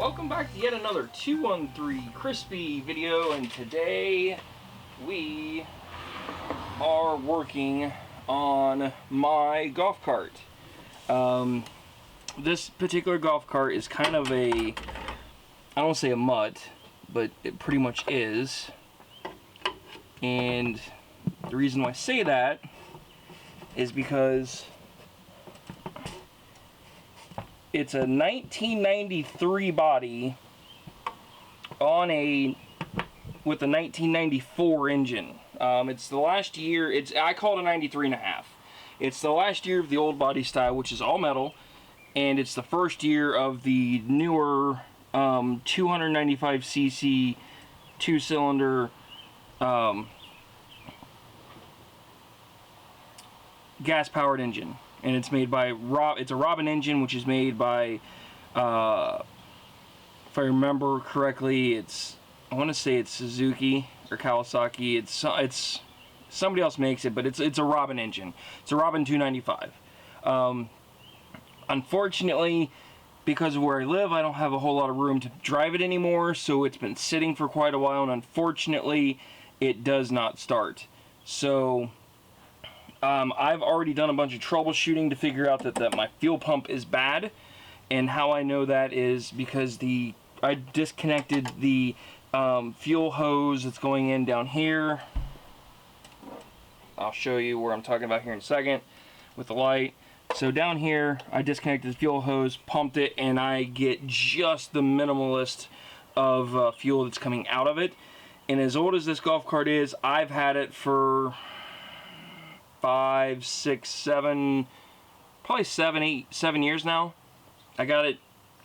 welcome back to yet another 213 Crispy video, and today we are working on my golf cart. This particular golf cart is kind of a, I don't want to say a mutt, but it pretty much is. And the reason why I say that is because it's a 1993 body on with a 1994 engine. It's the last year. I call it a 93 and a half. It's the last year of the old body style, which is all metal, and it's the first year of the newer 295cc two-cylinder gas-powered engine. And it's made by it's a Robin engine, which is made by, if I remember correctly, I want to say it's Suzuki or Kawasaki. It's somebody else makes it, but it's a Robin engine. It's a Robin 295. Unfortunately, because of where I live, I don't have a whole lot of room to drive it anymore, so it's been sitting for quite a while, and unfortunately, it does not start. So I've already done a bunch of troubleshooting to figure out that my fuel pump is bad, and how I know that is because I disconnected the fuel hose that's going in down here. I'll show you where I'm talking about here in a second with the light. So down here, I disconnected the fuel hose, pumped it, and I get just the minimalist of fuel that's coming out of it. And as old as this golf cart is, I've had it for 5, 6, 7, probably 7 years now. I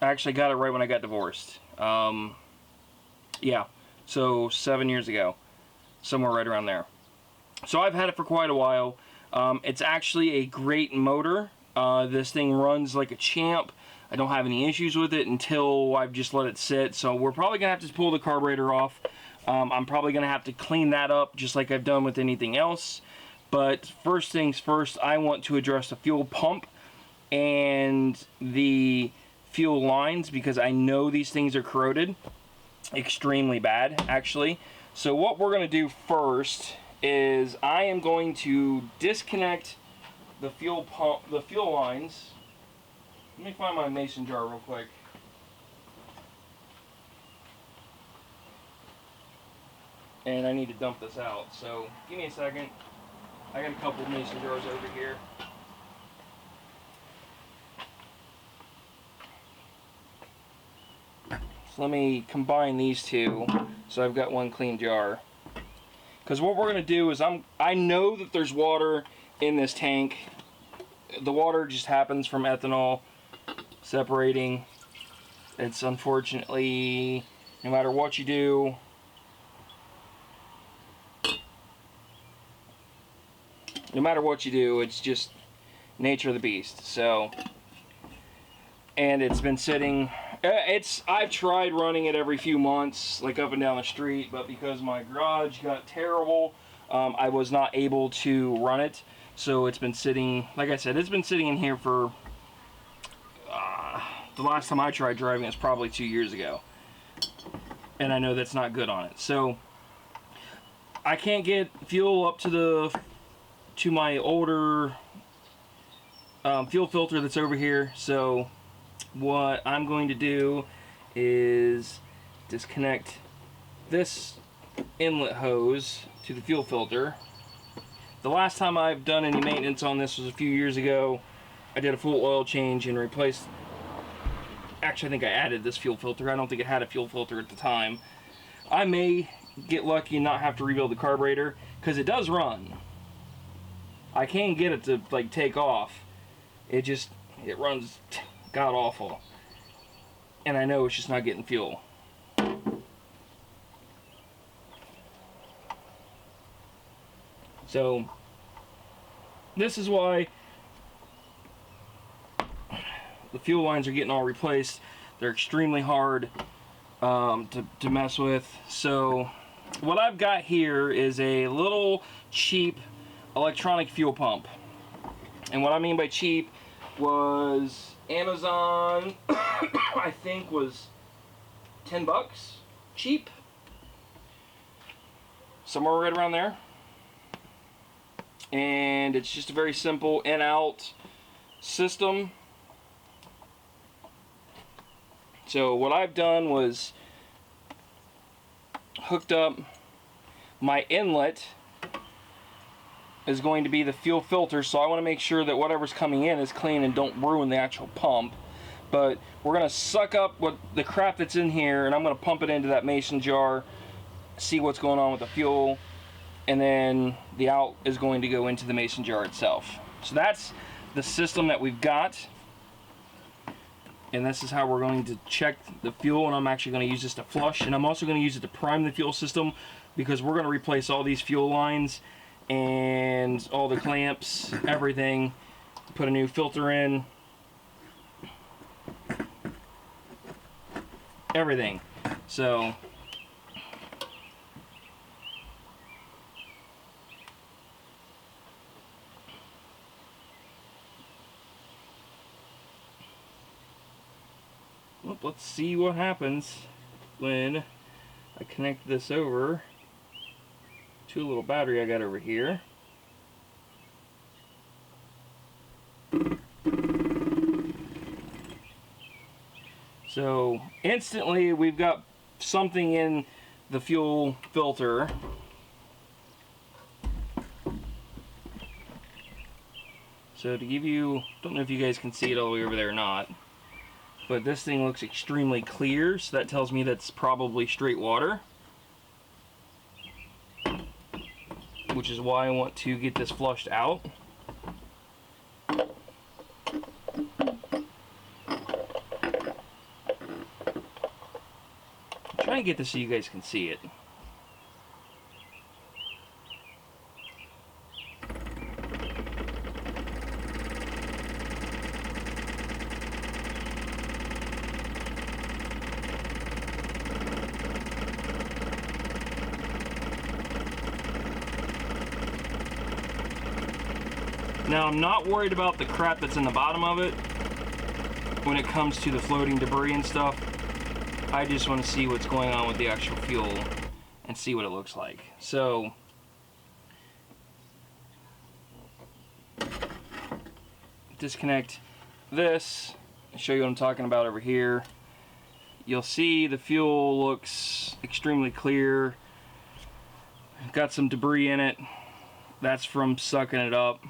actually got it right when I got divorced. Yeah, so 7 years ago, somewhere right around there. So I've had it for quite a while. It's actually a great motor. This thing runs like a champ. I don't have any issues with it until I've just let it sit. So we're probably gonna have to pull the carburetor off. I'm probably gonna have to clean that up just like I've done with anything else. But first things first, I want to address the fuel pump and the fuel lines, because I know these things are corroded extremely bad, actually. So what we're going to do first is I am going to disconnect the fuel pump, the fuel lines. Let me find my mason jar real quick. And I need to dump this out, so give me a second. I got a couple of mason jars over here. So let me combine these two so I've got one clean jar. Because what we're going to do is I know that there's water in this tank. The water just happens from ethanol separating. It's unfortunately, no matter what you do, it's just nature of the beast. So, and it's been sitting. I've tried running it every few months, like up and down the street, but because my garage got terrible, I was not able to run it. So it's been sitting, like I said, it's been sitting in here for, the last time I tried driving was probably 2 years ago. And I know that's not good on it. So I can't get fuel up to my older fuel filter that's over here. So what I'm going to do is disconnect this inlet hose to the fuel filter. The last time I've done any maintenance on this was a few years ago. I did a full oil change and replaced, actually I think I added this fuel filter. I don't think it had a fuel filter at the time. I may get lucky and not have to rebuild the carburetor, because it does run. I can get it to like take off. It runs god awful, and I know it's just not getting fuel. So this is why the fuel lines are getting all replaced. They're extremely hard to mess with. So what I've got here is a little cheap electronic fuel pump, and what I mean by cheap was Amazon I think was 10 bucks, cheap, somewhere right around there. And it's just a very simple in-out system. So what I've done was hooked up my inlet is going to be the fuel filter, so I want to make sure that whatever's coming in is clean and don't ruin the actual pump. But we're going to suck up what the crap that's in here, and I'm going to pump it into that mason jar, see what's going on with the fuel, and then the out is going to go into the mason jar itself. So that's the system that we've got, and this is how we're going to check the fuel. And I'm actually going to use this to flush, and I'm also going to use it to prime the fuel system, because we're going to replace all these fuel lines and all the clamps, everything, put a new filter in, everything. So well, let's see what happens when I connect this over to a little battery I got over here. So instantly we've got something in the fuel filter. So to give you, don't know if you guys can see it all the way over there or not, but this thing looks extremely clear, so that tells me that's probably straight water, which is why I want to get this flushed out. Try and get this so you guys can see it. Now, I'm not worried about the crap that's in the bottom of it when it comes to the floating debris and stuff. I just want to see what's going on with the actual fuel and see what it looks like. So disconnect this and show you what I'm talking about over here. You'll see the fuel looks extremely clear. Got some debris in it. That's from sucking it up.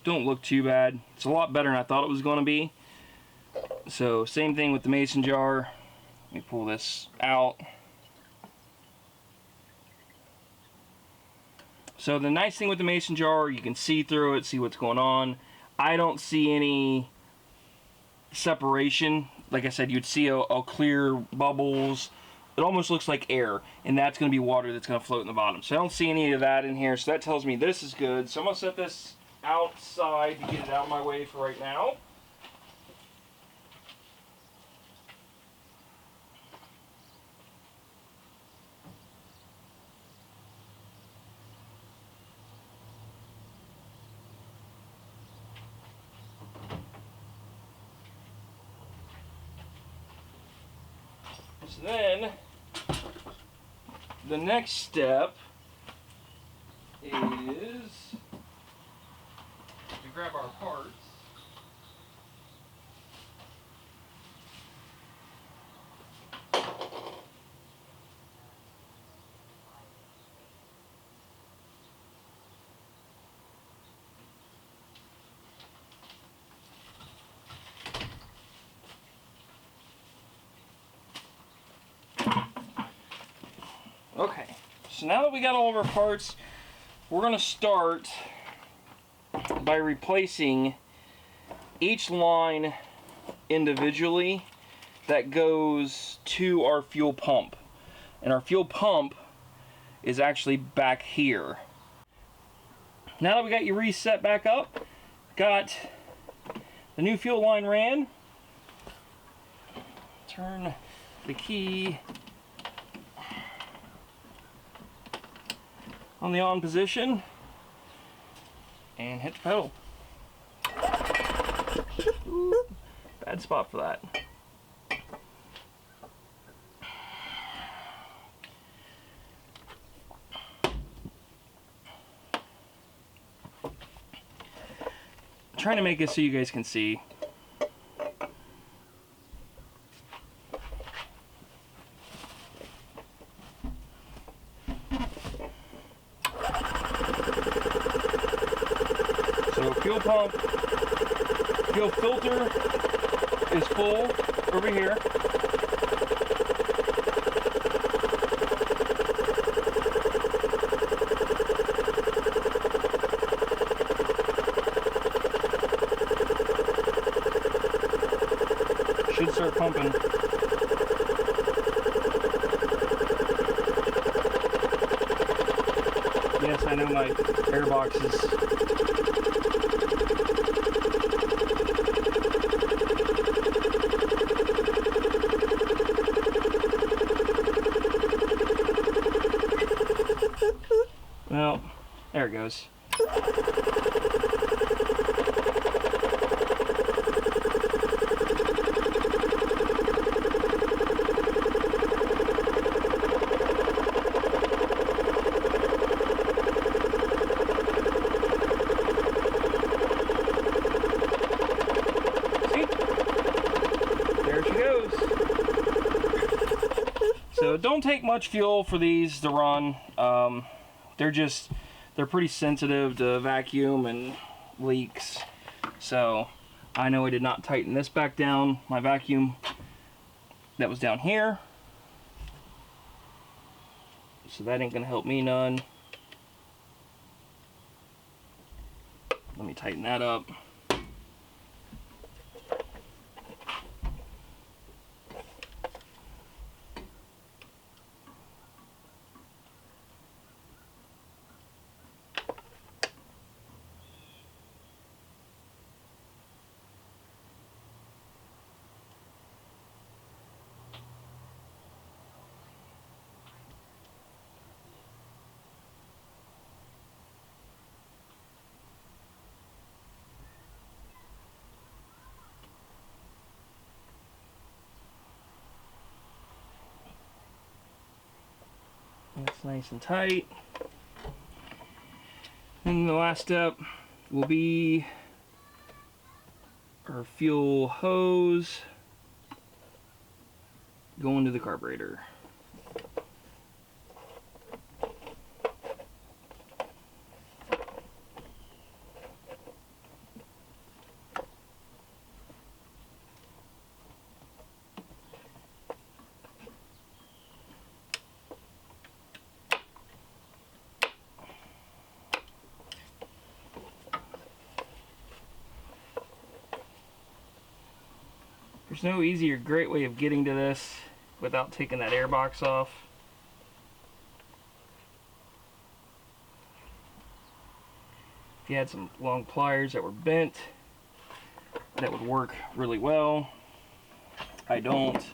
Don't look too bad. It's a lot better than I thought it was going to be. So same thing with the mason jar. Let me pull this out. So the nice thing with the mason jar, you can see through it, see what's going on. I don't see any separation. Like I said, you'd see a clear bubbles. It almost looks like air, and that's going to be water that's going to float in the bottom. So I don't see any of that in here, so that tells me this is good. So I'm going to set this outside to get it out of my way for right now. So then, the next step is to grab our parts. Okay, so now that we got all of our parts, we're going to start by replacing each line individually that goes to our fuel pump. And our fuel pump is actually back here. Now that we got you reset back up, got the new fuel line ran, turn the key on the on position and hit the pedal. bad spot for that. I'm trying to make it so you guys can see. So fuel pump, fuel filter is full over here. Should start pumping. Yes, I know my air box is well, there it goes. So don't take much fuel for these to run. They're pretty sensitive to vacuum and leaks. So I know I did not tighten this back down. My vacuum that was down here. So that ain't gonna help me none. Let me tighten that up. That's nice and tight. And the last step will be our fuel hose going to the carburetor. There's no easy or great way of getting to this without taking that air box off. If you had some long pliers that were bent, that would work really well. I don't.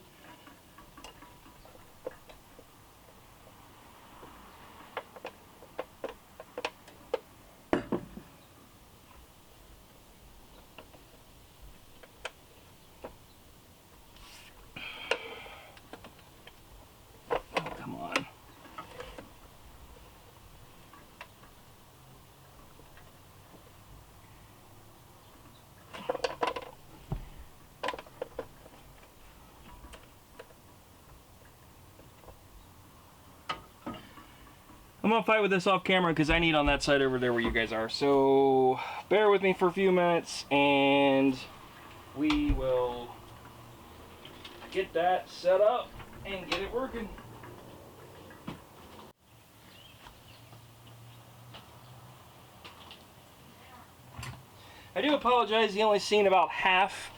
I'm gonna fight with this off camera because I need on that side over there where you guys are. So bear with me for a few minutes and we will get that set up and get it working. I do apologize, you only seen about half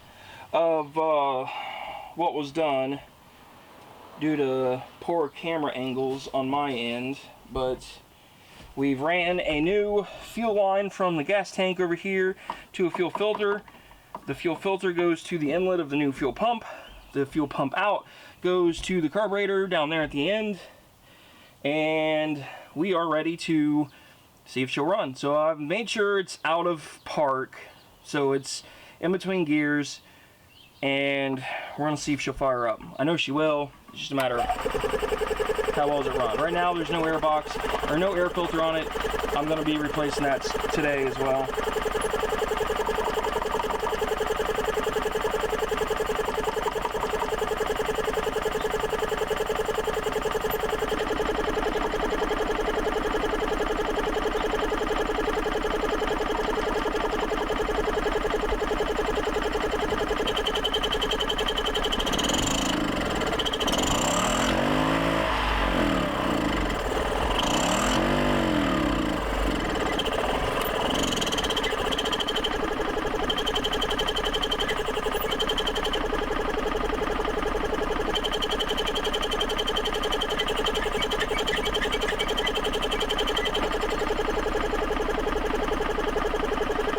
of what was done due to poor camera angles on my end. But we've ran a new fuel line from the gas tank over here to a fuel filter. The fuel filter goes to the inlet of the new fuel pump. The fuel pump out goes to the carburetor down there at the end. And we are ready to see if she'll run. So I've made sure it's out of park, so it's in between gears. and we're gonna see if she'll fire up. I know she will. It's just a matter of how well does it run. Right now, there's no air box or no air filter on it. I'm gonna be replacing that today as well.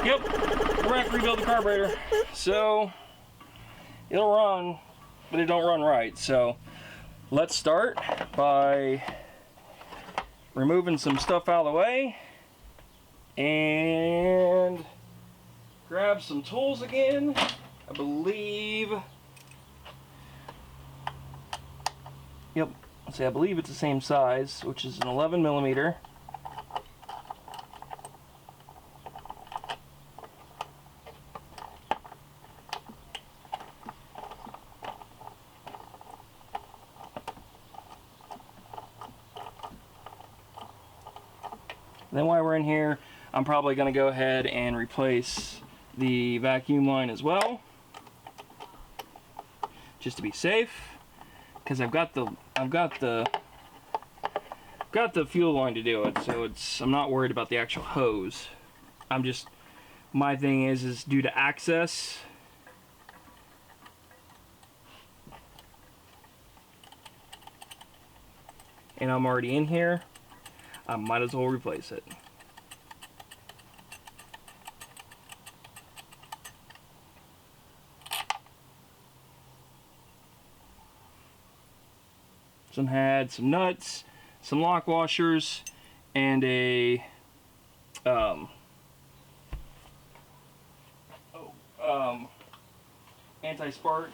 Yep, we're gonna have to rebuild the carburetor. So it'll run, but it don't run right. So let's start by removing some stuff out of the way and grab some tools again. I believe, yep, let's see, I believe it's the same size, which is an 11mm. Then while we're in here, I'm probably going to go ahead and replace the vacuum line as well, just to be safe, because I've got the fuel line to do it, so I'm not worried about the actual hose. My thing is due to access. And I'm already in here. I might as well replace it. Had some nuts, some lock washers, and a anti-spark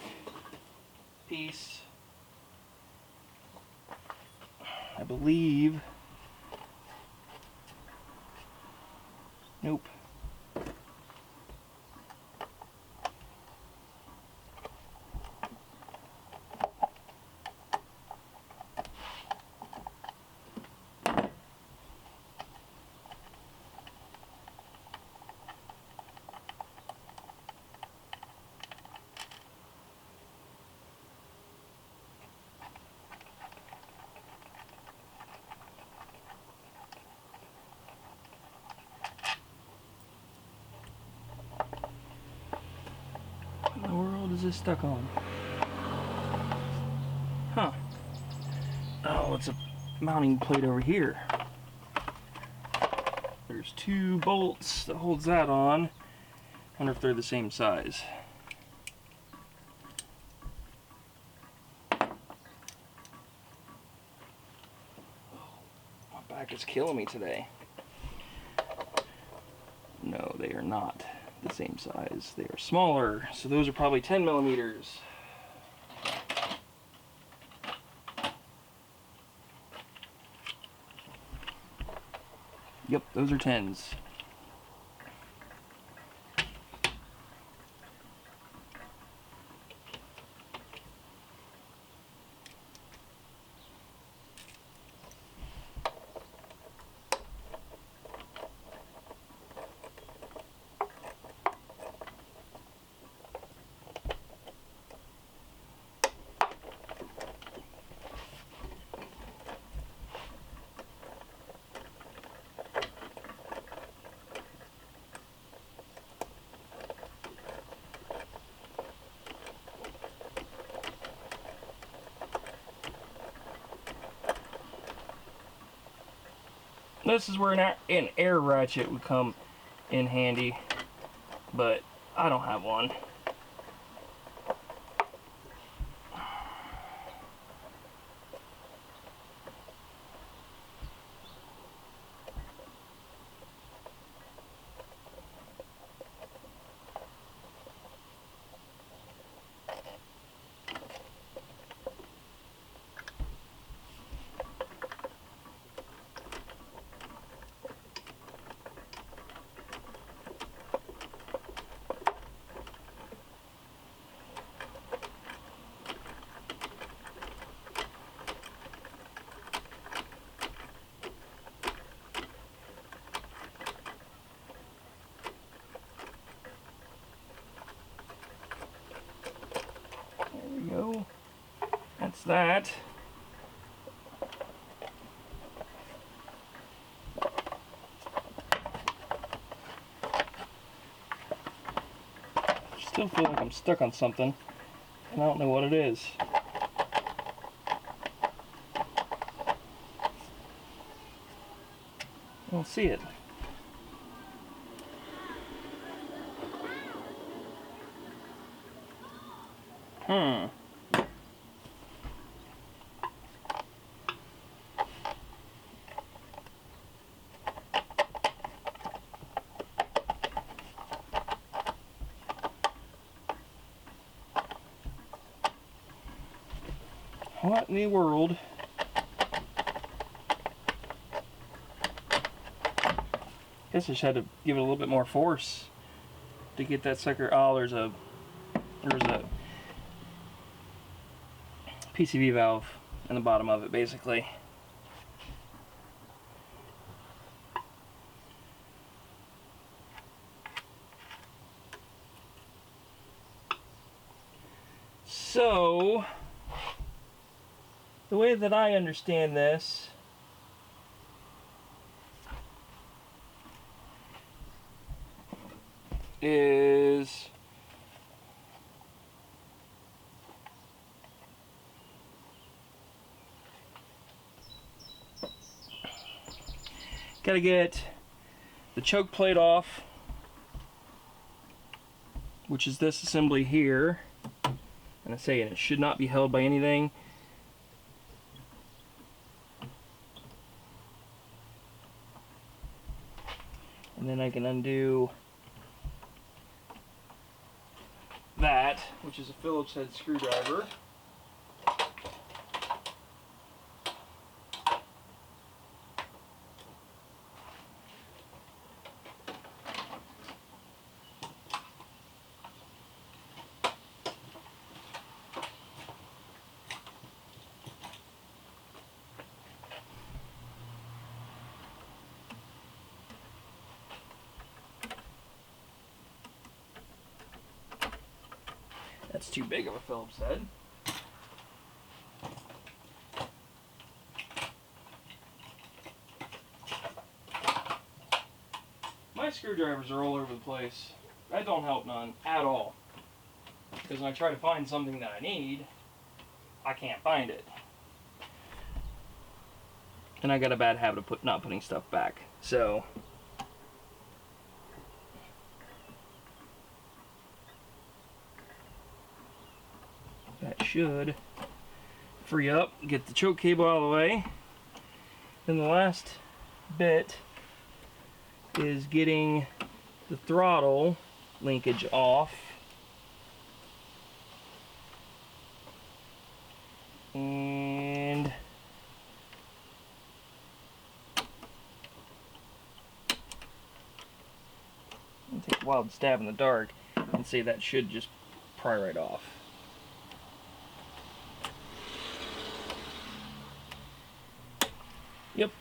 piece. I believe. Nope. What in the world is this stuck on? Huh. Oh, it's a mounting plate over here. There's two bolts that holds that on. I wonder if they're the same size. My back is killing me today. No, they are not the same size. They are smaller, so those are probably 10mm. Yep, those are 10s. This is where an air ratchet would come in handy, but I don't have one. that. Still feel like I'm stuck on something, and I don't know what it is. I don't see it. What in the world? Guess I just had to give it a little bit more force to get that sucker. Oh, there's a PCV valve in the bottom of it, basically. So, the way that I understand this is gotta get the choke plate off, which is this assembly here. And I say it should not be held by anything. And then I can undo that, which is a Phillips head screwdriver. That's too big of a Phillips head. My screwdrivers are all over the place. That don't help none at all. Because when I try to find something that I need, I can't find it. And I got a bad habit of not putting stuff back. So that should free up, get the choke cable out of the way. Then the last bit is getting the throttle linkage off. And I'll take a wild stab in the dark and say that should just pry right off. Yep.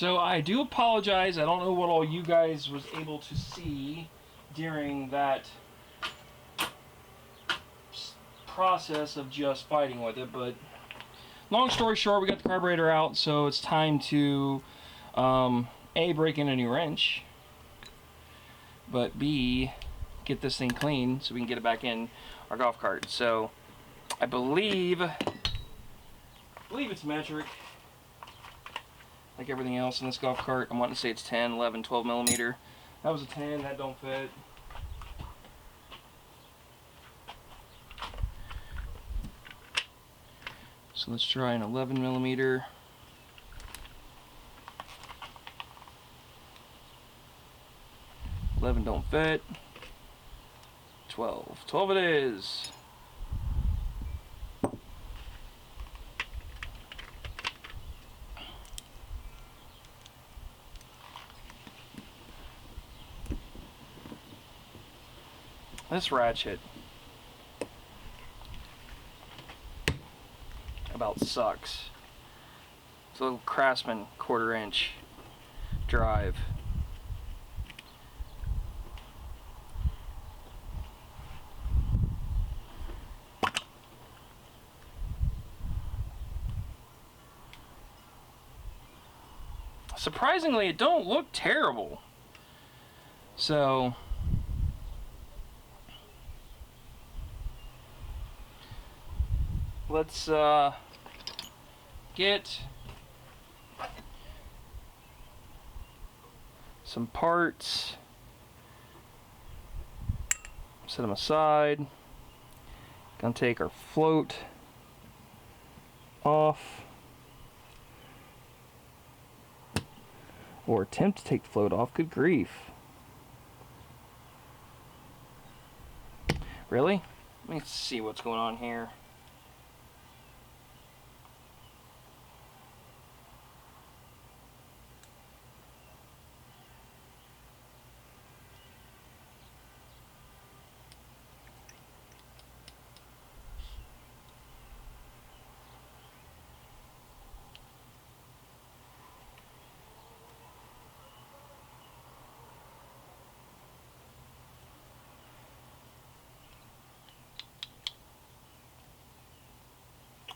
So I do apologize. I don't know what all you guys was able to see during that process of just fighting with it, but long story short, we got the carburetor out, so it's time to A, break in a new wrench, but B, get this thing clean so we can get it back in our golf cart. So I believe it's metric, like everything else in this golf cart. I'm wanting to say it's 10, 11, 12 millimeter. That was a 10, that don't fit. So let's try an 11 millimeter. 11 don't fit. 12. 12 it is. This ratchet about sucks. It's a little Craftsman 1/4 inch drive. Surprisingly, it don't look terrible. So let's get some parts, set them aside. Gonna take our float off, or attempt to take the float off. Good grief. Really? Let me see what's going on here.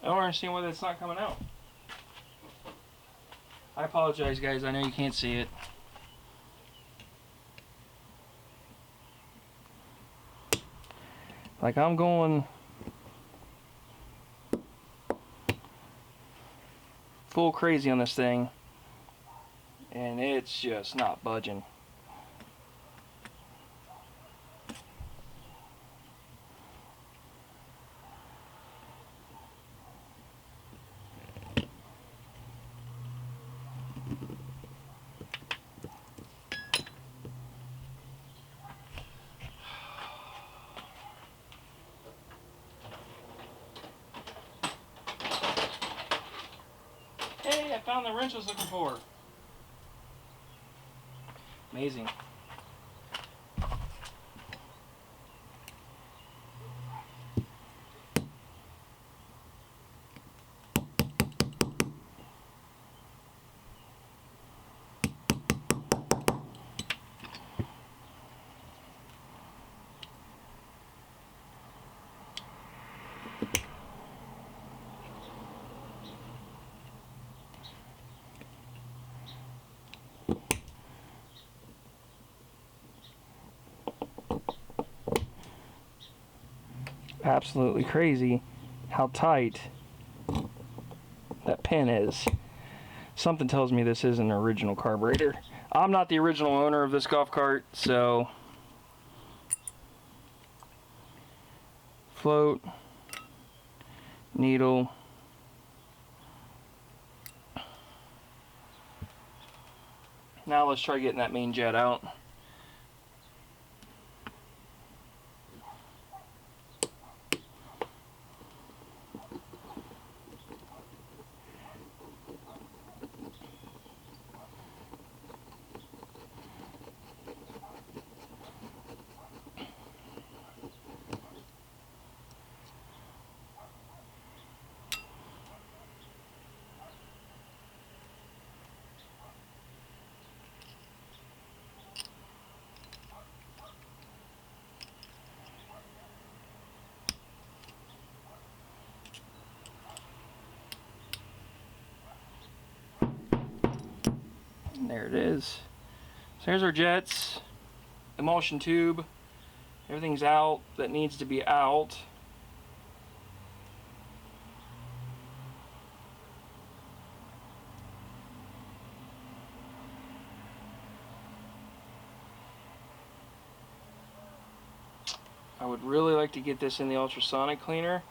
I don't understand why that's not coming out. I apologize, guys. I know you can't see it. Like, I'm going full crazy on this thing, and it's just not budging. Hey, I found the wrench I was looking for. Amazing. Absolutely crazy how tight that pin is. Something tells me this isn't an original carburetor. I'm not the original owner of this golf cart, so float, needle, now let's try getting that main jet out. there it is. So here's our jets, emulsion tube. Everything's out that needs to be out. I would really like to get this in the ultrasonic cleaner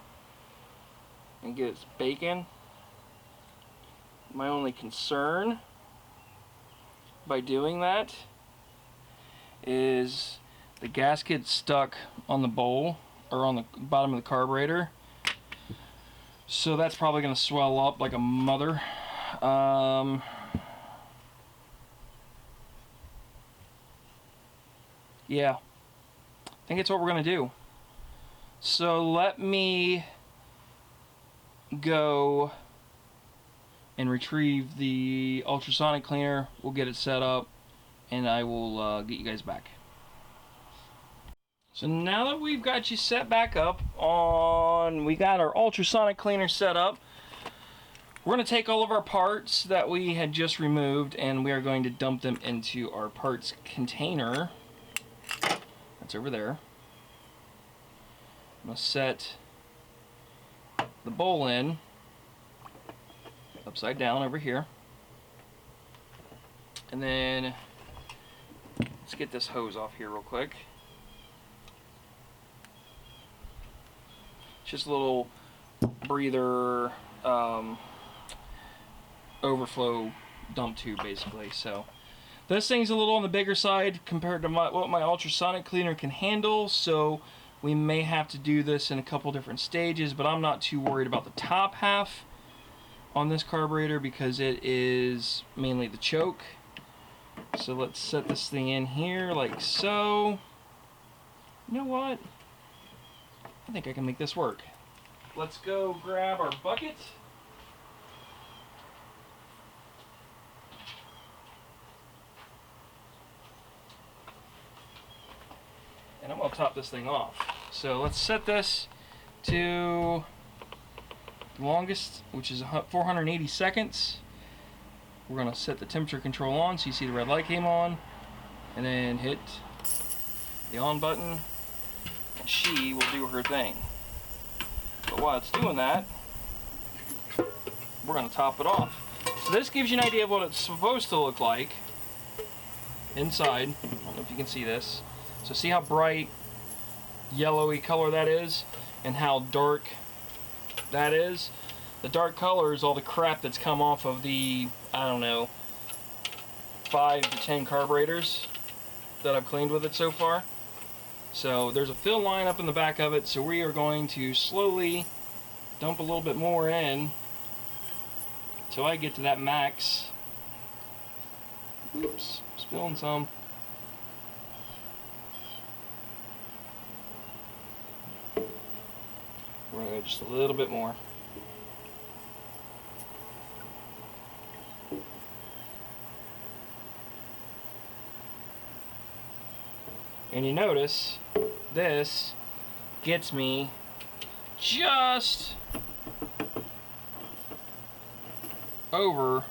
and get it baking. My only concern by doing that is the gasket stuck on the bowl or on the bottom of the carburetor, so that's probably going to swell up like a mother. Yeah, I think it's what we're going to do. So let me go and retrieve the ultrasonic cleaner. We'll get it set up and I will get you guys back. So now that we've got you set back up on, we got our ultrasonic cleaner set up, we're going to take all of our parts that we had just removed and we are going to dump them into our parts container. That's over there. I'm going to set the bowl in upside down over here. And then let's get this hose off here real quick. Just a little breather overflow dump tube basically. So this thing's a little on the bigger side compared to what my ultrasonic cleaner can handle, so we may have to do this in a couple different stages, but I'm not too worried about the top half on this carburetor because it is mainly the choke. So let's set this thing in here like so. You know what? I think I can make this work. Let's go grab our bucket. And I'm going to top this thing off. So let's set this to the longest, which is 480 seconds. We're going to set the temperature control on so you see the red light came on. And then hit the on button. And she will do her thing. But while it's doing that, we're going to top it off. So this gives you an idea of what it's supposed to look like inside. I don't know if you can see this. So see how bright yellowy color that is and how dark that is? The dark color is all the crap that's come off of the, I don't know, 5 to 10 carburetors that I've cleaned with it so far. So there's a fill line up in the back of it, so we are going to slowly dump a little bit more in until I get to that max. Oops, spilling some. We're going to go just a little bit more. And you notice this gets me just over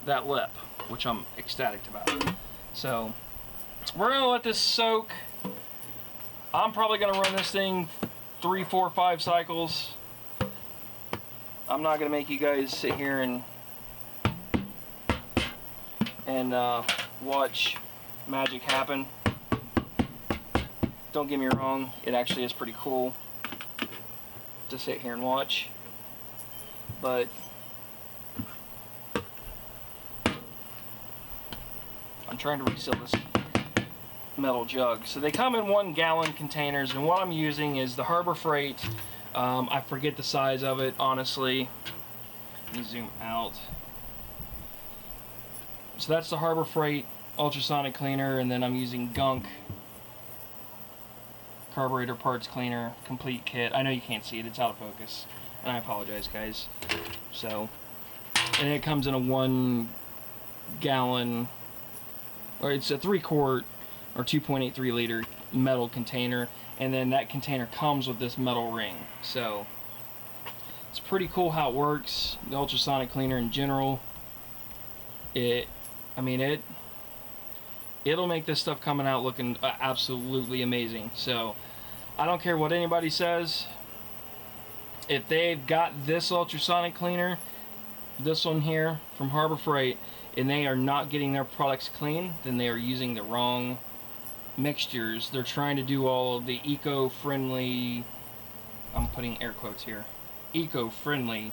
that lip, which I'm ecstatic about. So we're going to let this soak. I'm probably going to run this thing 3, 4, 5 cycles. I'm not going to make you guys sit here and watch magic happen. Don't get me wrong, it actually is pretty cool to sit here and watch, but I'm trying to reseal this metal jug. So they come in 1-gallon containers, and what I'm using is the Harbor Freight. I forget the size of it, honestly. Let me zoom out. So that's the Harbor Freight ultrasonic cleaner, and then I'm using Gunk carburetor parts cleaner complete kit. I know you can't see it, it's out of focus, and I apologize, guys. So, and it comes in a 1-gallon, or it's a 3-quart or 2.83 liter metal container, and then that container comes with this metal ring. So it's pretty cool how it works. The ultrasonic cleaner in general, it I mean, it'll make this stuff coming out looking absolutely amazing. So I don't care what anybody says. If they've got this ultrasonic cleaner, this one here from Harbor Freight, and they are not getting their products clean, then they are using the wrong mixtures. They're trying to do all of the eco-friendly, I'm putting air quotes here, eco-friendly,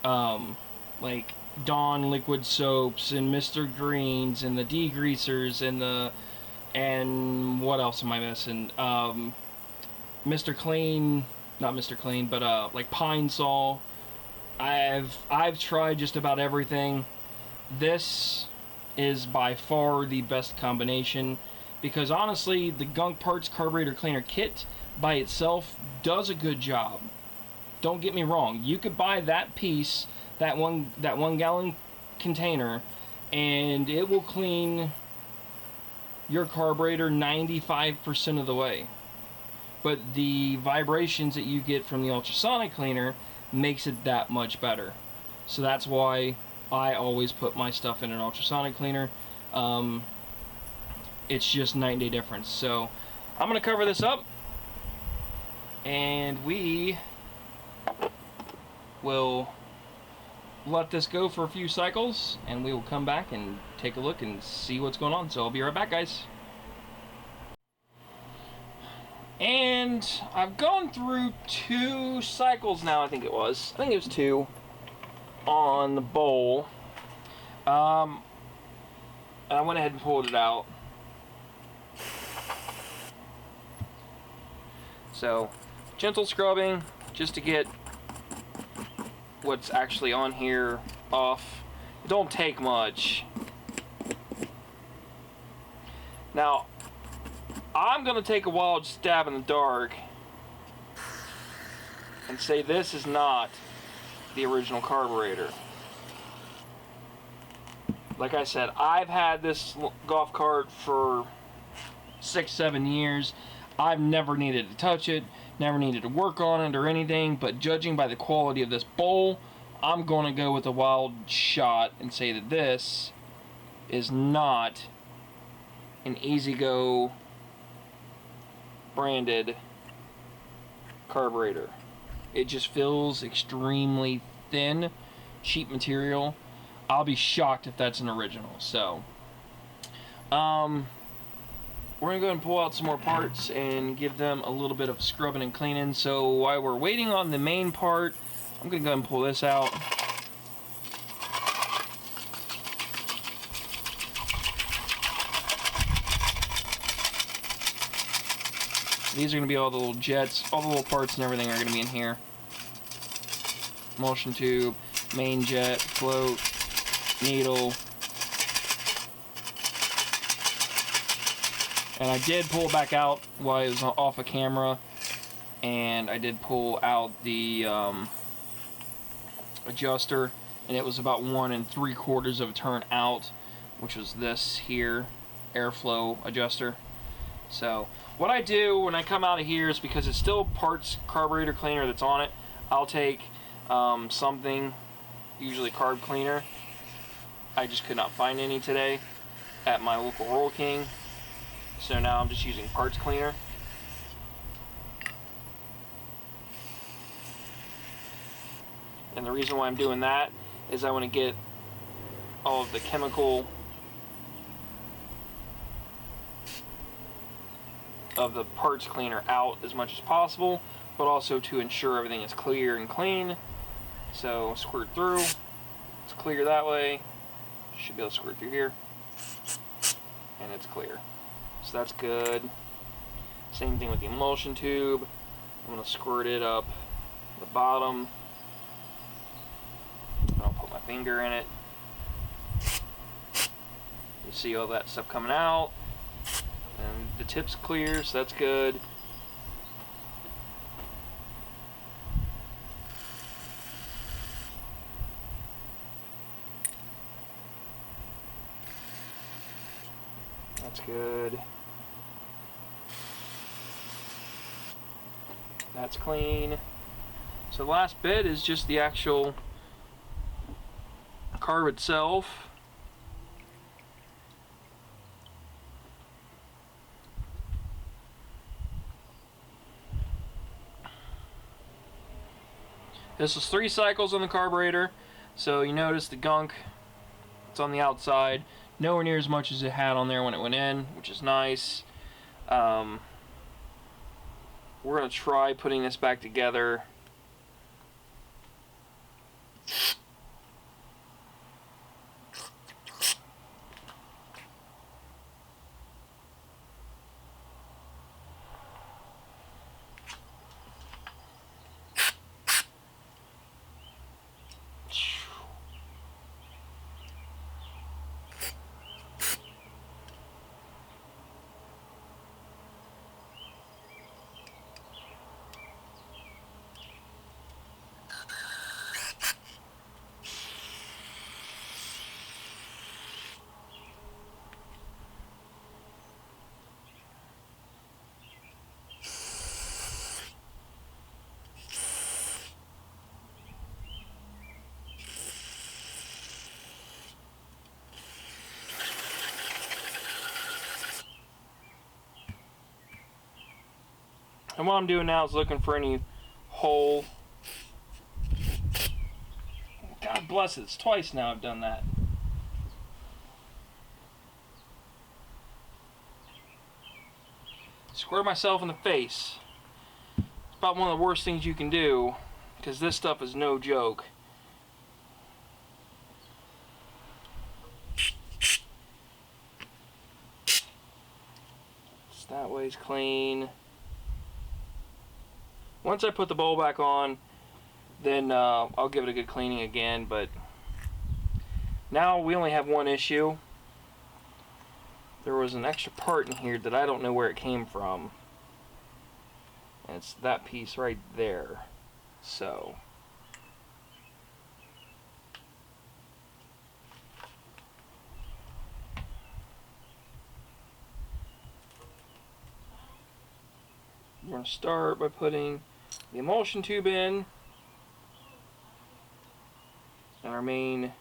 like Dawn liquid soaps and Mr. Greens and the degreasers and what else am I missing? Mr. Clean, not Mr. Clean, but like Pine Sol. I've tried just about everything. This is by far the best combination, because honestly, the Gunk Parts Carburetor Cleaner Kit by itself does a good job. Don't get me wrong. You could buy that piece, that one gallon container, and it will clean your carburetor 95% of the way. But the vibrations that you get from the ultrasonic cleaner makes it that much better. So that's why I always put my stuff in an ultrasonic cleaner. It's just night and day difference. So I'm gonna cover this up, and we will let this go for a few cycles, and we will come back and take a look and see what's going on. So I'll be right back, guys. And I've gone through 2 cycles now, I think it was 2 on the bowl. I went ahead and pulled it out. So, gentle scrubbing just to get what's actually on here off. It don't take much. Now, I'm gonna take a wild stab in the dark and say this is not the original carburetor. Like I said, I've had this golf cart for 6-7 years. I've never needed to touch it, never needed to work on it or anything, but judging by the quality of this bowl, I'm gonna go with a wild shot and say that this is not an ezgo branded carburetor. It just feels extremely thin, cheap material. I'll be shocked if that's an original. So we're gonna go ahead and pull out some more parts and give them a little bit of scrubbing and cleaning. So while we're waiting on the main part, I'm gonna go ahead and pull this out. These are going to be all the little jets, all the little parts and everything are going to be in here. Emulsion tube, main jet, float, needle. And I did pull it back out while it was off of camera. And I did pull out the adjuster. And it was about 1 3/4 of a turn out, which was this here, airflow adjuster. So what I do when I come out of here is, because it's still parts carburetor cleaner that's on it, I'll take something, usually carb cleaner. I just could not find any today at my local Royal King, so now I'm just using parts cleaner. And the reason why I'm doing that is I want to get all of the chemical of the parts cleaner out as much as possible, but also to ensure everything is clear and clean. So squirt through, it's clear that way, should be able to squirt through here, and it's clear. So that's good. Same thing with the emulsion tube. I'm going to squirt it up the bottom. I'll put my finger in it. You see all that stuff coming out. And the tip's clear, so that's good. That's good. That's clean. So the last bit is just the actual carb itself. This was 3 cycles on the carburetor, so you notice the gunk, it's on the outside, nowhere near as much as it had on there when it went in, which is nice. We're going to try putting this back together. And what I'm doing now is looking for any hole. God bless it, it's twice now I've done that. Square myself in the face. It's about one of the worst things you can do, because this stuff is no joke. That way's clean. Once I put the bowl back on, then I'll give it a good cleaning again, but now we only have one issue. There was an extra part in here that I don't know where it came from. And it's that piece right there. So we're going to start by putting the emulsion tube in and our main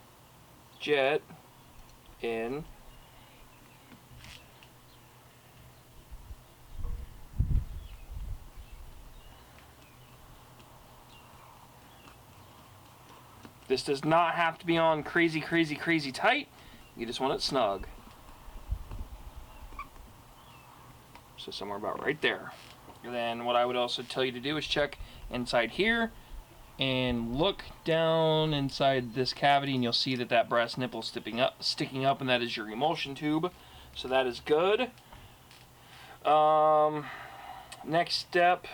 jet in. This does not have to be on crazy tight. You just want it snug. So somewhere about right there. And then what I would also tell you to do is check inside here and look down inside this cavity, and you'll see that that brass nipple is sticking up, and that is your emulsion tube. So that is good. Next step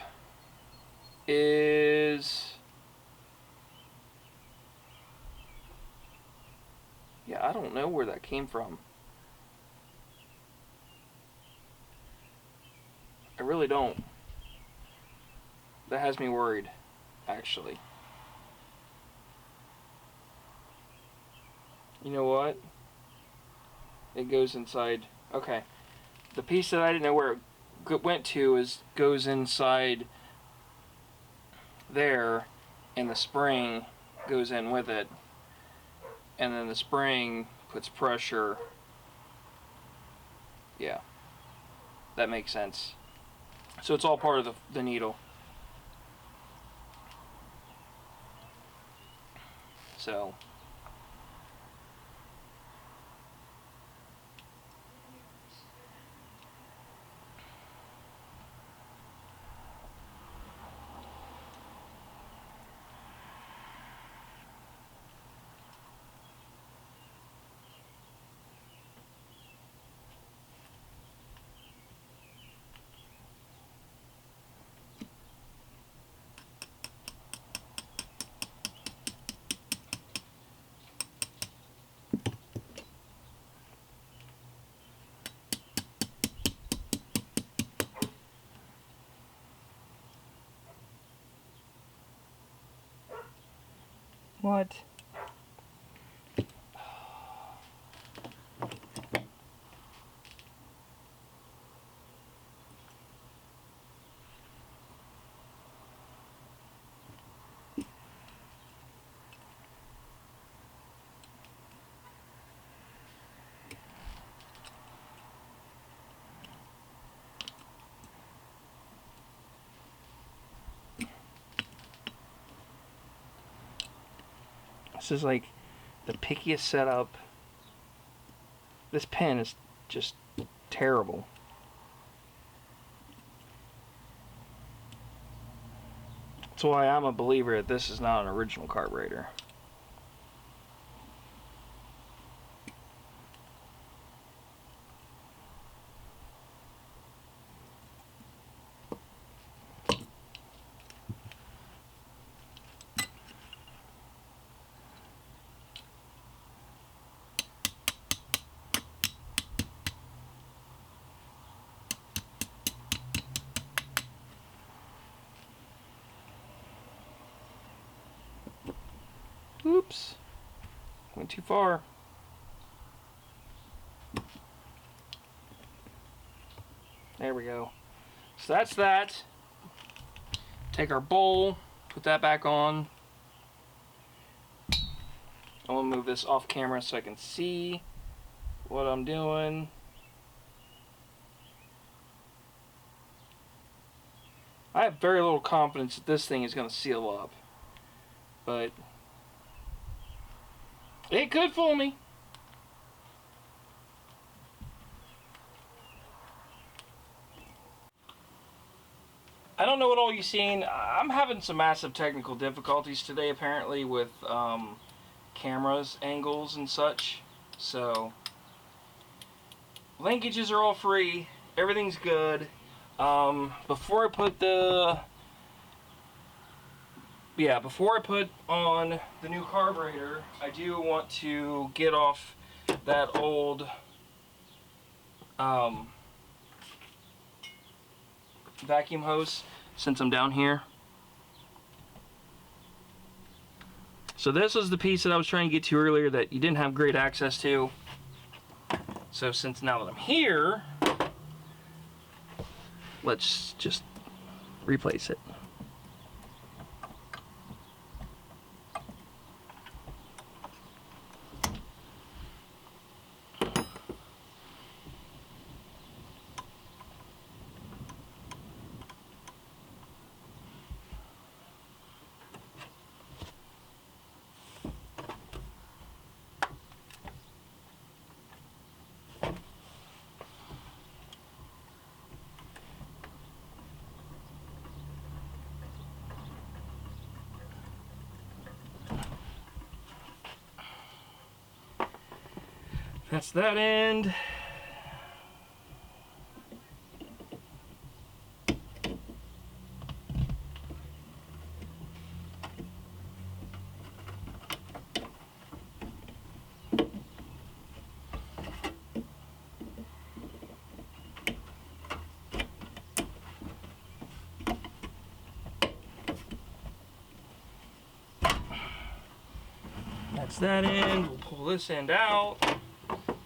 is, yeah, I don't know where that came from. I really don't. That has me worried, actually. You know what? It goes inside. Okay. The piece that I didn't know where it went to goes inside there, and the spring goes in with it. And then the spring puts pressure. Yeah. That makes sense. So it's all part of the needle. So what? This is like the pickiest setup. This pen is just terrible. That's why I'm a believer that this is not an original carburetor. Oops, went too far. There we go. So that's that. Take our bowl, put that back on. I'm gonna move this off camera so I can see what I'm doing. I have very little confidence that this thing is gonna seal up, but it could fool me. I don't know what all you've seen. I'm having some massive technical difficulties today, apparently, with cameras, angles, and such. So, linkages are all free. Everything's good. Before I put on the new carburetor, I do want to get off that old vacuum hose since I'm down here. So this was the piece that I was trying to get to earlier that you didn't have great access to. So since now that I'm here, let's just replace it. That's that end. That's that end. We'll pull this end out.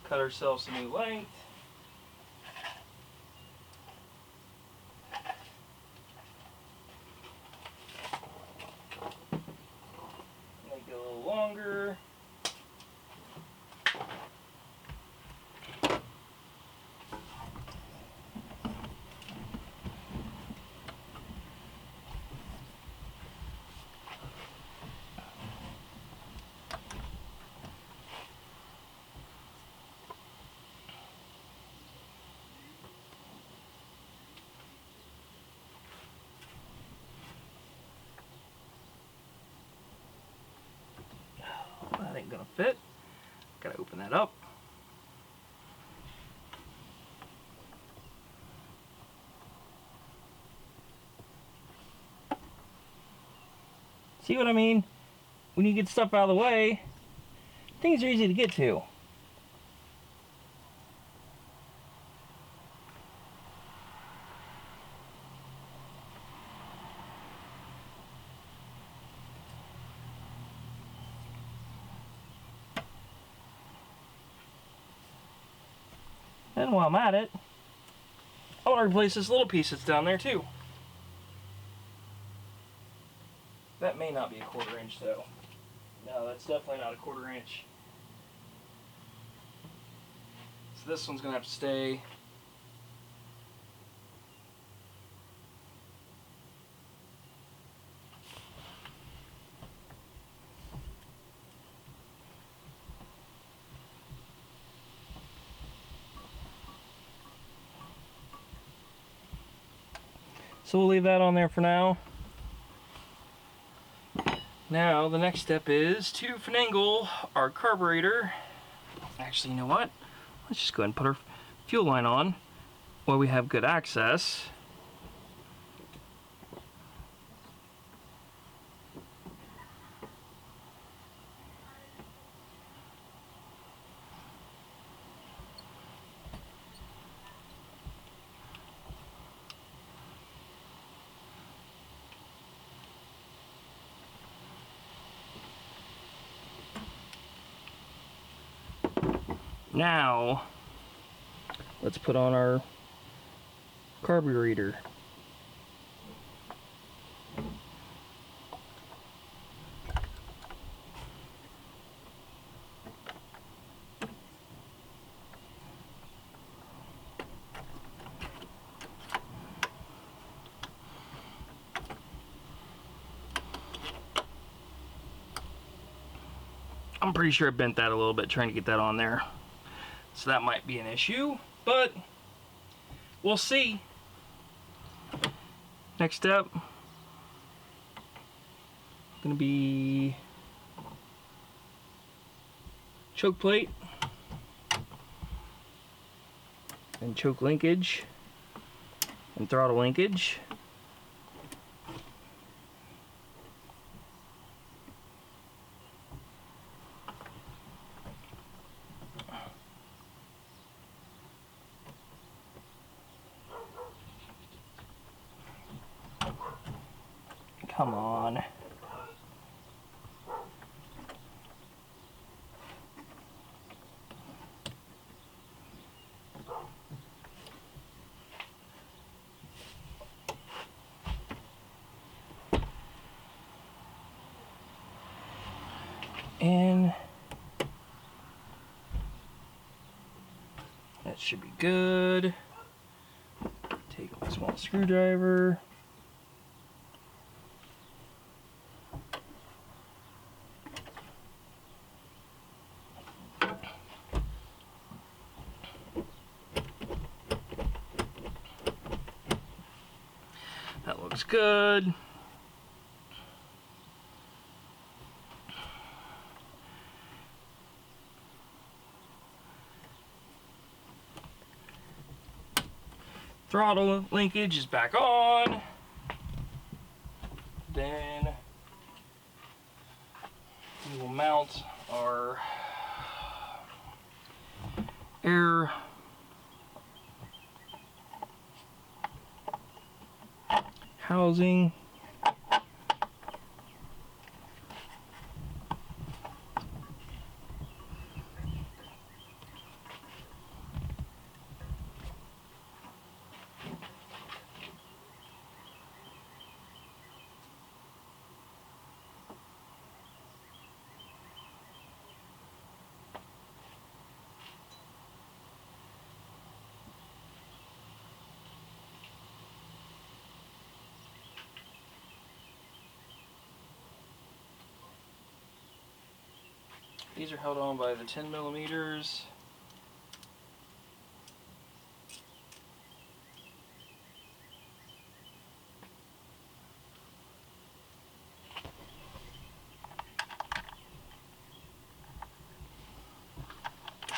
Cut ourselves a new length. Make it a little longer. That ain't gonna fit. Gotta open that up. See what I mean? When you get stuff out of the way, things are easy to get to. And while I'm at it, I want to replace this little piece that's down there too. That may not be a 1/4 inch though. No, that's definitely not a 1/4 inch. So this one's going to have to stay. So we'll leave that on there for now. Now the next step is to finagle our carburetor. Actually, you know what? Let's just go ahead and put our fuel line on while we have good access. Now, let's put on our carburetor. I'm pretty sure I bent that a little bit trying to get that on there. So that might be an issue, but we'll see. Next step, gonna be choke plate and choke linkage and throttle linkage. Come on. And that should be good. Take my small screwdriver. That looks good. Throttle linkage is back on. Then we will mount our air housing. These are held on by the 10 millimeters.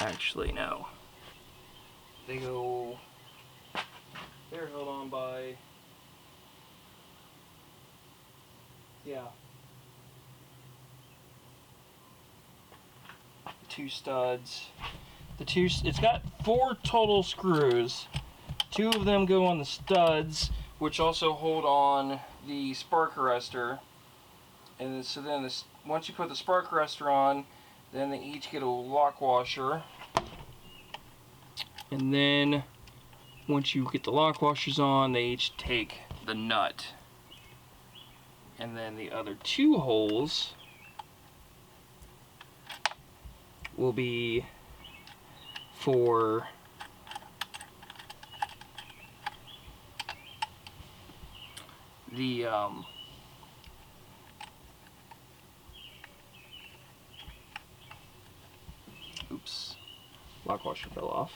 Actually, no. They're held on by, yeah, two studs. It's got 4 total screws. 2 of them go on the studs, which also hold on the spark arrestor. And so then once you put the spark arrestor on, then they each get a lock washer. And then once you get the lock washers on, they each take the nut. And then the other 2 holes will be for the oops, lock washer fell off.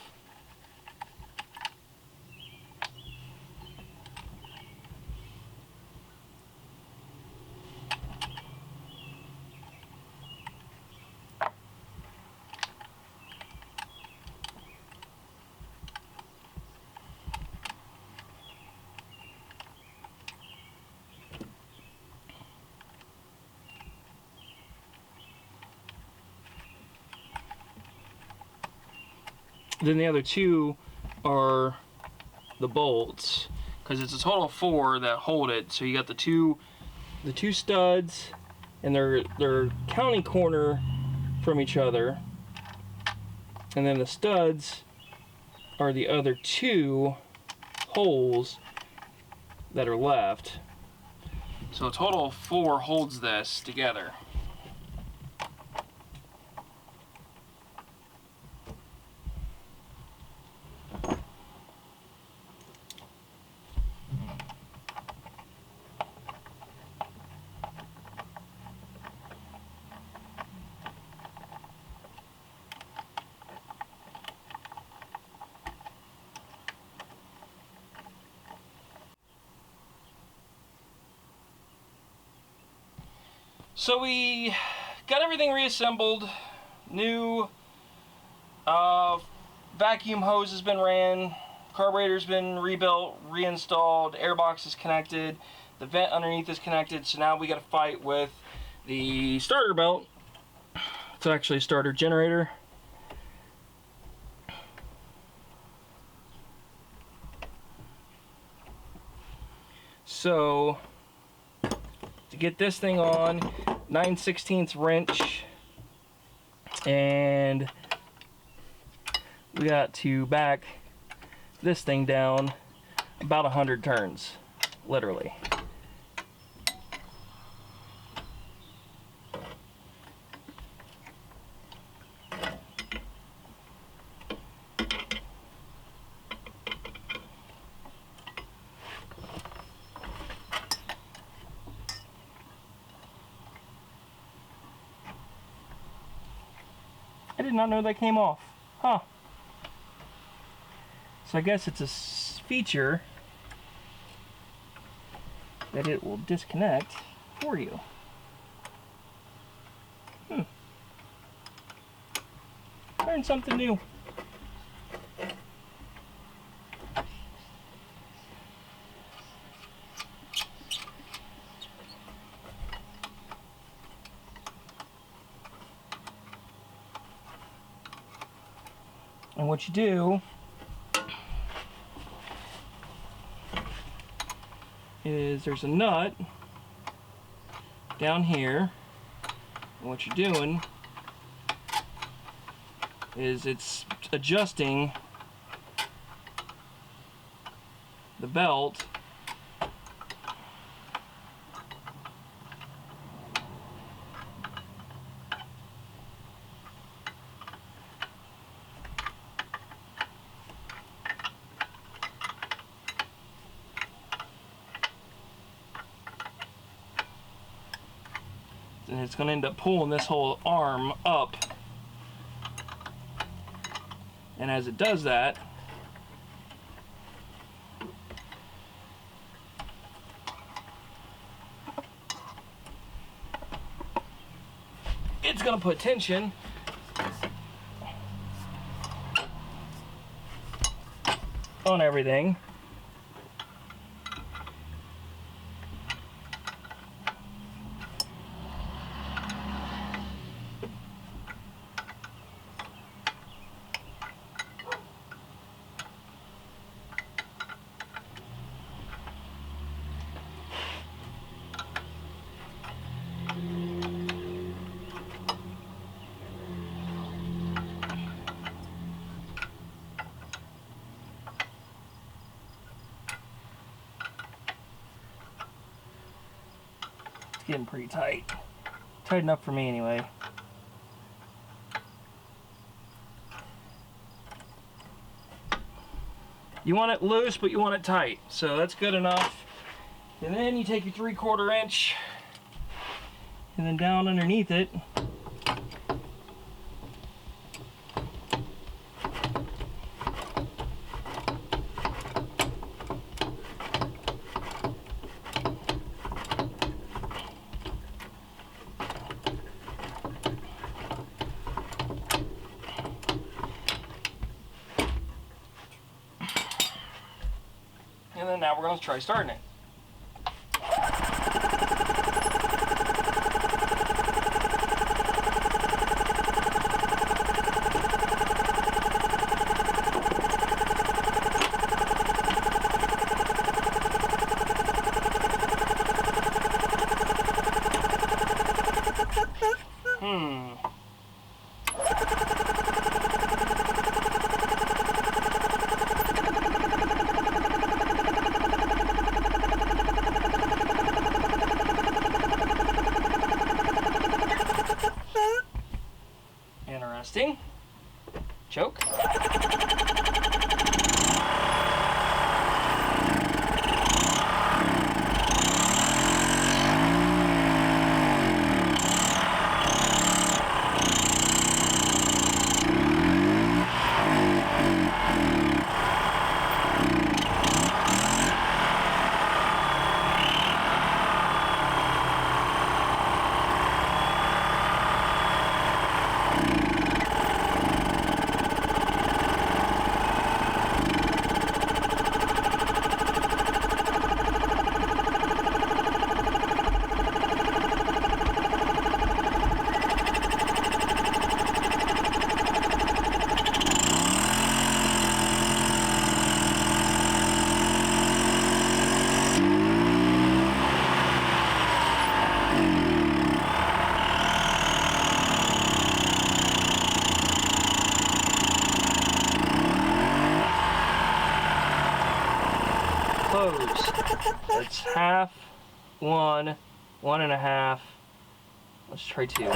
Then the other 2 are the bolts, because it's a total of 4 that hold it. So you got the two studs, and they're county corner from each other, and then the studs are the other 2 holes that are left. So a total of 4 holds this together. So we got everything reassembled. New vacuum hose has been ran, carburetor's been rebuilt, reinstalled, airbox is connected, the vent underneath is connected. So now we got to fight with the starter belt. It's actually a starter generator. So to get this thing on, 9/16 wrench, and we got to back this thing down about 100 turns, literally. I did not know that came off. Huh. So I guess it's a feature that it will disconnect for you. Learned something new. And what you do is there's a nut down here, and what you're doing is it's adjusting the belt and it's going to end up pulling this whole arm up, and as it does that, it's going to put tension on everything. It's getting pretty tight. Tight enough for me anyway. You want it loose, but you want it tight. So that's good enough. And then you take your 3/4 inch and then down underneath it, and then now we're going to try starting it. choke. Close. That's half, one, 1.5. Let's try 2.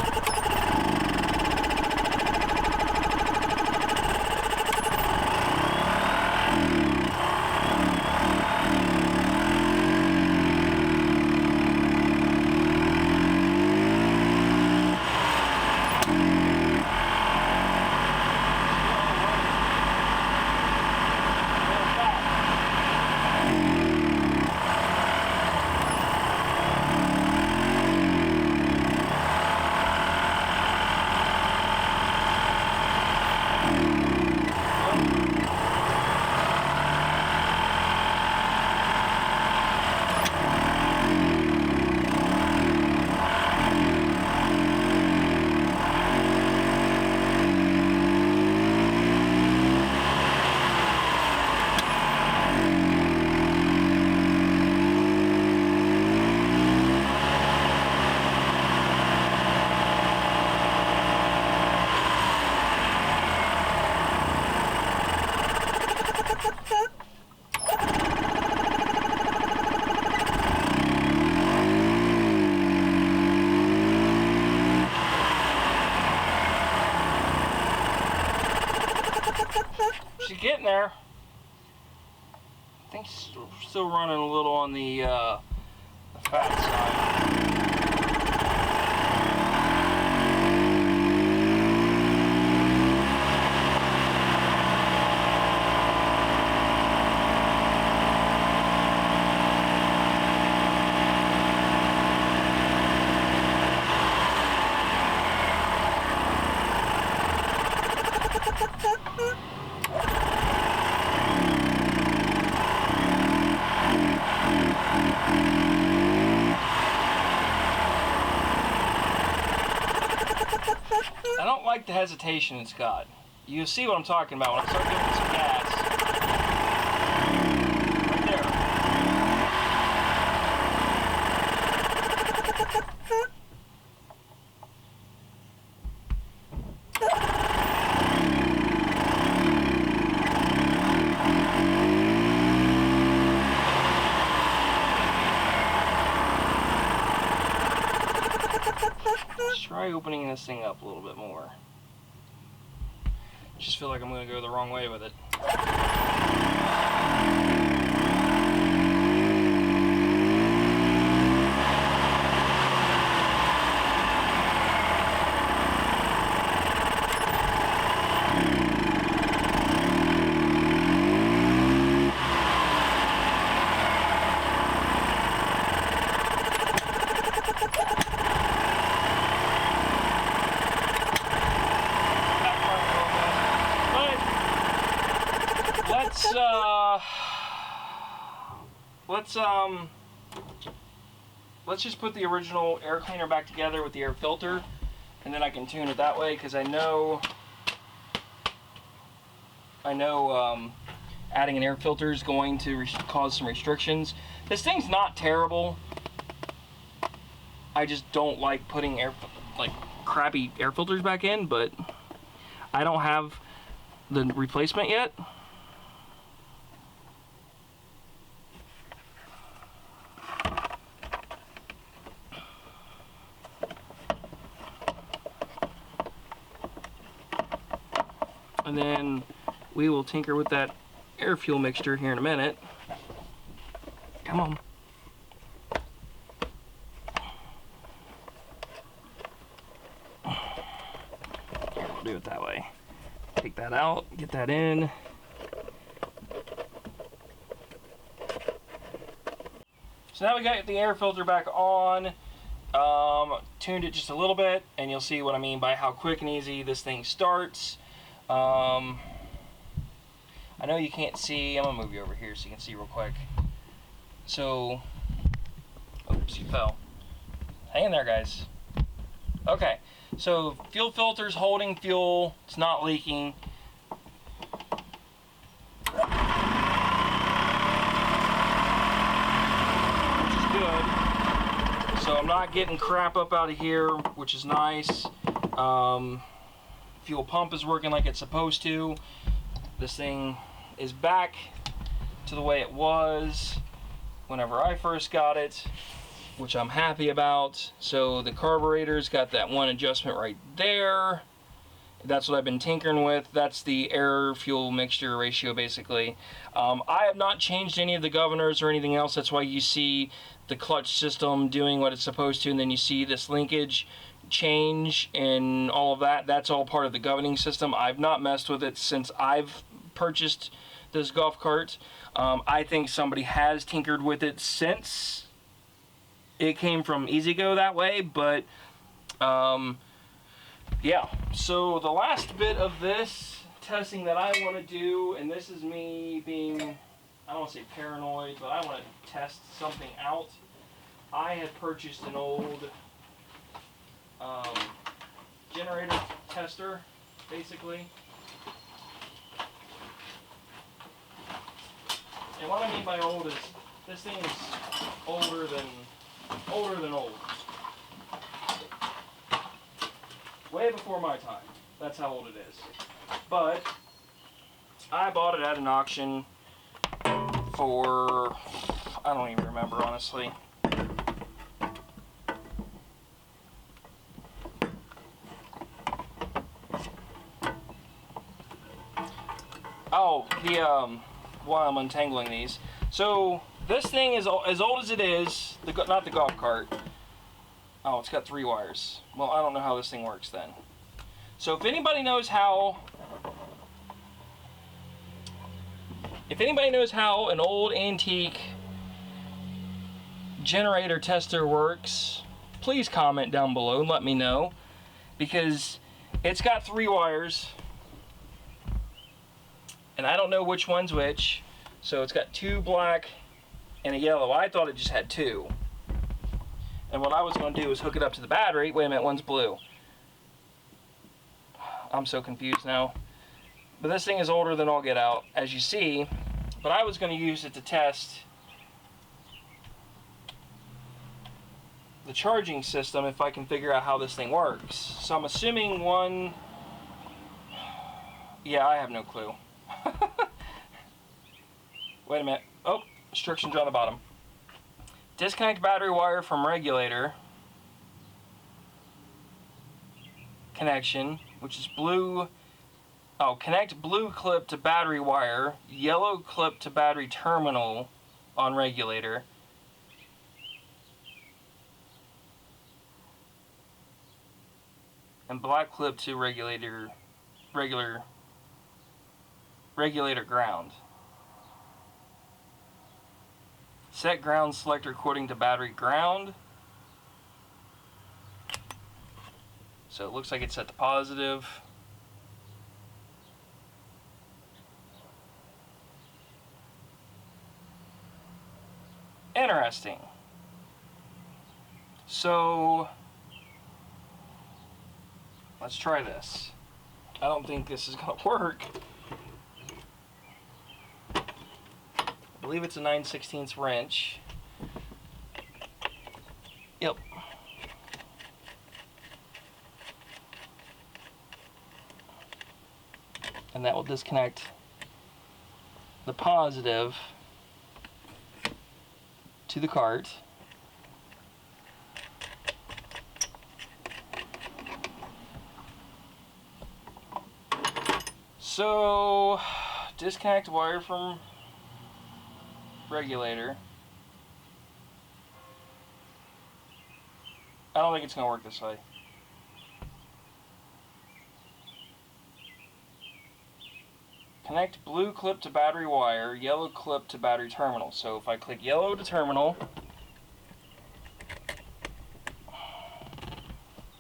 She's getting there. I think she's still running a little on the fat side. I don't like the hesitation it's got. You see what I'm talking about when I start giving it some gas. Right there. Let's try opening this thing up a little bit more. Just feel like I'm going to go the wrong way with it. Let's just put the original air cleaner back together with the air filter, and then I can tune it that way, because I know adding an air filter is going to cause some restrictions. This thing's not terrible. I just don't like putting crappy air filters back in, but I don't have the replacement yet. And and then we will tinker with that air fuel mixture here in a minute. Come on. Here, we'll do it that way. Take that out, get that in. So now we got the air filter back on. Tuned it just a little bit, and you'll see what I mean by how quick and easy this thing starts. I know you can't see. I'm gonna move you over here so you can see real quick. So, oops, you fell. Hang in there, guys. Okay, so fuel filter's holding fuel. It's not leaking. So I'm not getting crap up out of here, which is nice. Fuel pump is working like it's supposed to. This thing is back to the way it was whenever I first got it, which I'm happy about. So the carburetor's got that one adjustment right there. That's what I've been tinkering with. That's the air fuel mixture ratio, basically. I have not changed any of the governors or anything else. That's why you see the clutch system doing what it's supposed to, and then you see this linkage change and all of that. That's all part of the governing system. I've not messed with it since I've purchased this golf cart. I think somebody has tinkered with it since it came from ezgo that way, but yeah. So the last bit of this testing that I want to do, and this is me being, I don't want to say paranoid, but I want to test something out. I had purchased an old generator tester, basically. And what I mean by old is this thing is older than old. Way before my time. That's how old it is. But I bought it at an auction for, I don't even remember, honestly. Oh, while I'm untangling these. So this thing is as old as it is, not the golf cart. Oh, it's got 3 wires. Well, I don't know how this thing works then. So if anybody knows how an old antique generator tester works, please comment down below and let me know, because it's got 3 wires and I don't know which one's which. So it's got 2 black and a yellow. I thought it just had 2. And what I was going to do was hook it up to the battery. Wait a minute, one's blue. I'm so confused now. But this thing is older than all get out, as you see. But I was going to use it to test the charging system if I can figure out how this thing works. So I'm assuming one... Yeah, I have no clue. Wait a minute. Oh, instructions on the bottom. Disconnect battery wire from regulator connection, which is blue. Oh, connect blue clip to battery wire, yellow clip to battery terminal on regulator. And black clip to regulator ground. Set ground selector according to battery ground. So it looks like it's set to positive. Interesting. So let's try this. I don't think this is going to work. I believe it's a 9/16 wrench. Yep. And that will disconnect the positive to the cart. So, disconnect wire from regulator. I don't think it's going to work this way. Connect blue clip to battery wire, yellow clip to battery terminal. So if I click yellow to terminal,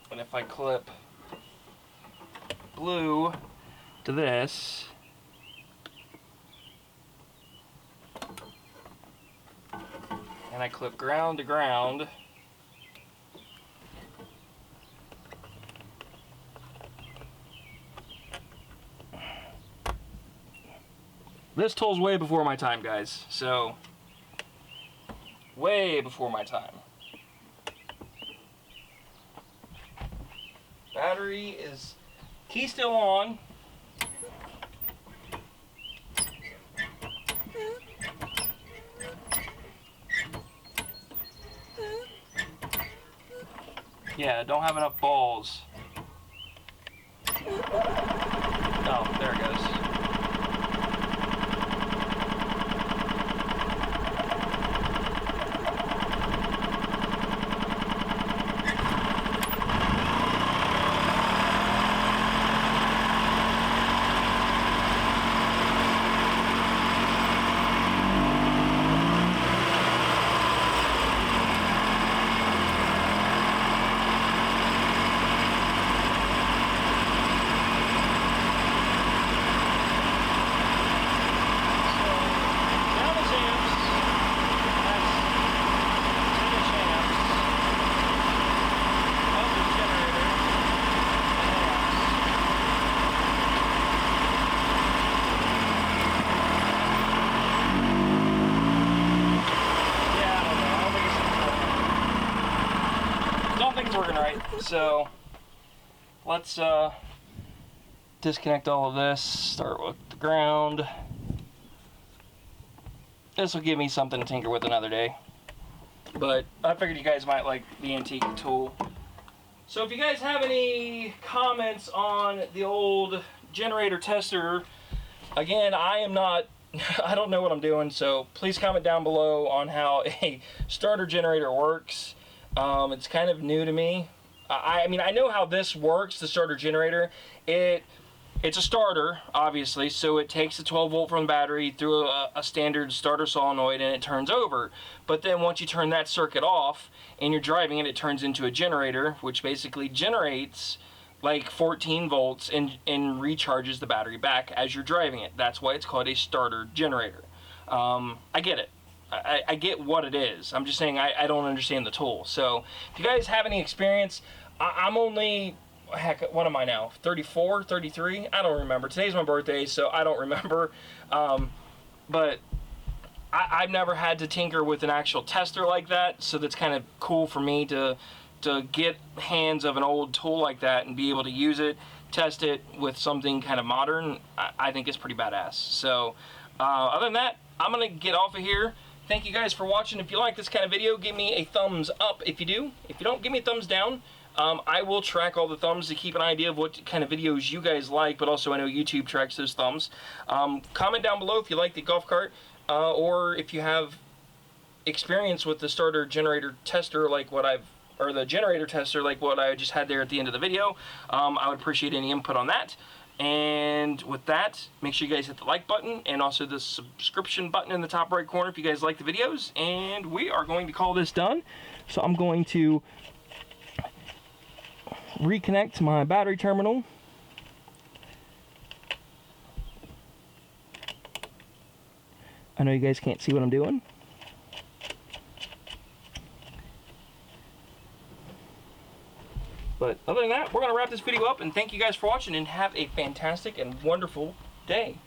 and if I clip blue to this, and I clip ground to ground, this tool's way before my time, guys. So, way before my time. Battery is key still on. Yeah, don't have enough balls. Oh, there it goes. Working right, so let's disconnect all of this, start with the ground. This will give me something to tinker with another day, but I figured you guys might like the antique tool. So if you guys have any comments on the old generator tester, again, I don't know what I'm doing, so please comment down below on how a starter generator works. It's kind of new to me. I mean, I know how this works, the starter generator. It's a starter, obviously, so it takes the 12 volt from the battery through a standard starter solenoid and it turns over. But then once you turn that circuit off and you're driving it, it turns into a generator, which basically generates like 14 volts and recharges the battery back as you're driving it. That's why it's called a starter generator. I get it. I get what it is. I'm just saying I don't understand the tool. So if you guys have any experience, I'm only, heck, what am I now? 34, 33? I don't remember. Today's my birthday, so I don't remember. But I've never had to tinker with an actual tester like that, so that's kind of cool for me to get hands of an old tool like that and be able to use it, test it with something kind of modern. I think it's pretty badass. So other than that, I'm going to get off of here. Thank you guys for watching. If you like this kind of video, give me a thumbs up if you do. If you don't, give me a thumbs down. I will track all the thumbs to keep an idea of what kind of videos you guys like, but also I know YouTube tracks those thumbs. Comment down below if you like the golf cart, or if you have experience with the starter generator tester like what or the generator tester like what I just had there at the end of the video. I would appreciate any input on that. And with that, make sure you guys hit the like button and also the subscription button in the top right corner if you guys like the videos. And we are going to call this done. So I'm going to reconnect my battery terminal. I know you guys can't see what I'm doing. But other than that, we're going to wrap this video up, and thank you guys for watching, and have a fantastic and wonderful day.